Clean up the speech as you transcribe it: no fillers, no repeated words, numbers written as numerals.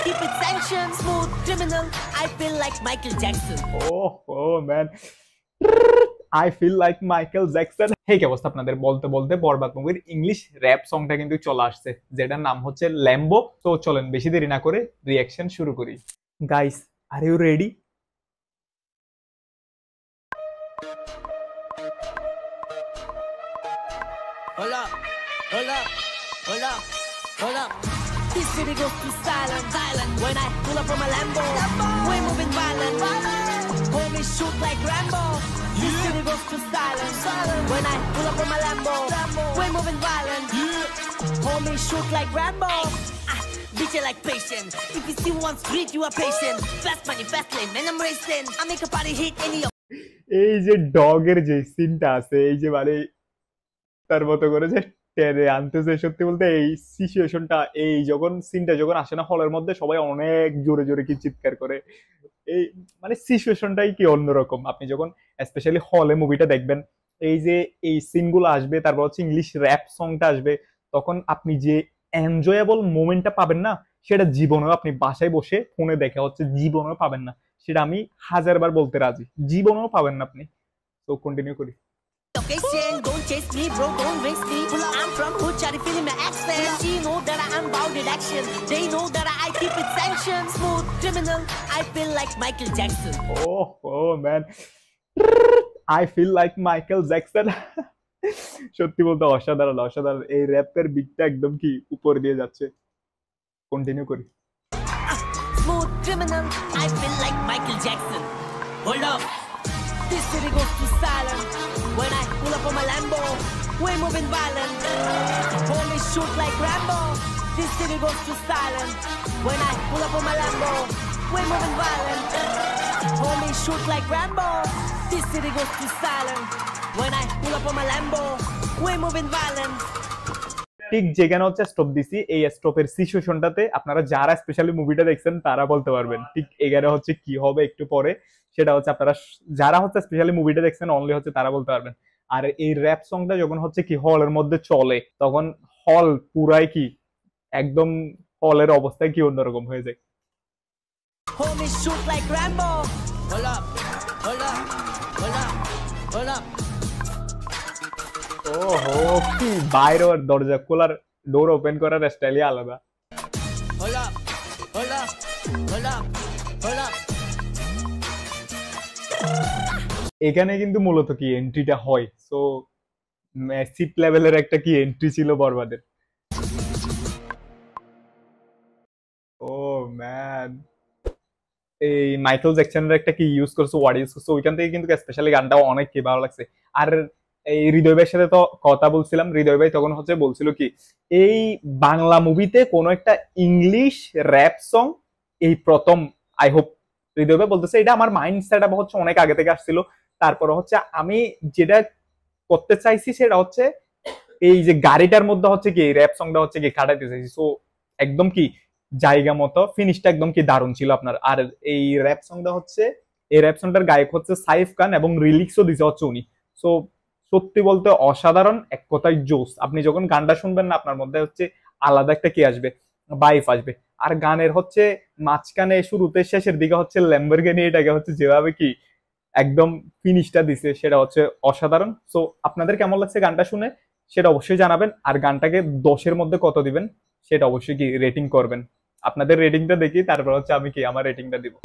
keep it sanctioned. Smooth criminal, I feel like Michael Jackson. Oh man. I feel like Michael Jackson. Hey, কি অবস্থা আপনাদের? বলতে বলতে বরবাদ মুভির ইংলিশ র‍্যাপ সংটা কিন্তু চলে আসছে, যেটার নাম হচ্ছে ল্যাম্বো। তো চলেন বেশি দেরি না করে রিঅ্যাকশন শুরু করি। Guys, are you ready? Hold up, hold up, hold up, hold up. This city goes to silent, silent. When I pull up from a Lambo, we're moving violent, violent. Homies shoot like Rambo. This city goes to silent, silent. When I pull up from a Lambo, we're moving violent. Homies shoot like Rambo. Bitch, you like patient. If you see one street, you are patient. Fast money, fast lane, man, I'm racing. I make a party hit any of. এই যে ডগের যে সিনটা আছে, এই যে মানে তার মতো করে যে টেনে আনতেছে, সত্যি বলতে এই সিচুয়েশনটা, এই যখন সিনটা যখন আসে না হলের মধ্যে, সবাই অনেক জোরে জোরে কি চিৎকার করে। এই মানে সিচুয়েশনটাই কি অন্যরকম। আপনি যখন স্পেশালি হলে মুভিটা দেখবেন, এই যে এই সিনগুলো আসবে, তারপর হচ্ছে ইংলিশ র‍্যাপ সংটা আসবে, তখন আপনি যে এনজয়েবল মোমেন্টটা পাবেন না, সেটা জীবনেও আপনি বাসায় বসে ফোনে দেখে হচ্ছে জীবনেও পাবেন না। সেটা আমি হাজারবার বলতে রাজি, জীবনেও পাবেন না আপনি। তো কন্টিনিউ করি। Location, don't chase me, bro, don't race me. I'm from hood, Charlie feeling my accent. She know that I'm bout in action. They know that I keep it sanctioned. Smooth criminal, I feel like Michael Jackson. Oh man, I feel like Michael Jackson. সত্যি বলতে অসাধারণ অসাধারণ, এই র্যাপের বিটটা একদম কি উপর দিয়ে যাচ্ছে। কন্টিনিউ করি। Smooth criminal, I feel like Michael Jackson. Hold up, this city goes to silent. When I pull up on my Lambo, we're moving violent. Homies shoot like Rambo. This city goes to silent. When I pull up on my Lambo, we're moving violent. Homies shoot like Rambo. This city goes to silent. When I pull up on my Lambo, we're moving violent. ঠিক যেখানে হচ্ছে stop দিছি, এই স্টপের সিচুয়েশনটাতে আপনারা যারা specially মুভিটা দেখছেন তারা বলতে পারবেন ঠিক এখানে হচ্ছে কি হবে একটু পরে। সেটা হচ্ছে আপনারা যারা হচ্ছে স্পেশালি মুভিটা দেখছেন অনলি হচ্ছে তারা বলতে পারবেন। আর এই র‍্যাপ সংটা যখন হচ্ছে কি হলের মধ্যে চলে, তখন হল পুরাই কি একদম হলের অবস্থায় কি অন্যরকম হয়ে যায়। Homies shoot like Rambo. Hold up, hold up, hold up, hold up. ওহো, কি বাইরে দরজা খোলার, ডোর ওপেন করার স্টাইলই আলাদা। Hold up, hold up, hold up, hold up. এখানে কিন্তু মূলত কি এন্ট্রিটা হয়, সো ম্যাসিভ লেভেলের একটা কি এন্ট্রি ছিল বরবাদের। ও ম্যান, এই মাইকেল জ্যাকসনের একটা কি ইউজ করছে, ওয়ার্ড ইউজ করছে, ওইখান থেকে কিন্তু স্পেশালি গানটাও অনেক কি ভালো লাগছে। আর এই হৃদয় ভাইয়ের সাথে তো কথা বলছিলাম, হৃদয় ভাই তখন হচ্ছে বলছিল কি এই বাংলা মুভিতে কোনো একটা ইংলিশ র‍্যাপ সং এই প্রথম। আই হোপ হৃদয় ভাই বলতেছে, এটা আমার মাইন্ড সেট আপ হচ্ছে অনেক আগে থেকে আসছিল। তারপরে হচ্ছে আমি যেটা করতে চাইছি সেটা হচ্ছে এই যে গাড়িটার মধ্যে হচ্ছে কি র‍্যাপ সংটা হচ্ছে কি খাটাইতে চাইছি। সো একদম কি জায়গা মতো, ফিনিশটা একদম কি দারুণ ছিল আপনার। আর এই র‍্যাপ সংটা হচ্ছে, এই র‍্যাপ সংটার গায়ক হচ্ছে সাইফ খান এবং রিলিক্সও দিছে হচ্ছে উনি। সো সত্যি বলতে অসাধারণ, এক কথায় জোস। আপনি যখন গানটা শুনবেন না, আপনার মধ্যে হচ্ছে আলাদা একটা কি আসবে, ভাইব আসবে। আর গানের হচ্ছে মাঝখানে শুরুতে শেষের দিকে হচ্ছে ল্যাম্বরগিনি এটাকে হচ্ছে যেভাবে কি একদম ফিনিশটা দিছে, সেটা হচ্ছে অসাধারণ। সো আপনাদের কেমন লাগছে গানটা শুনে সেটা অবশ্যই জানাবেন। আর গানটাকে 10-এর মধ্যে কত দিবেন সেটা অবশ্যই কি রেটিং করবেন। আপনাদের রেটিংটা দেখি তারপর হচ্ছে আমি কি আমার রেটিংটা দিব।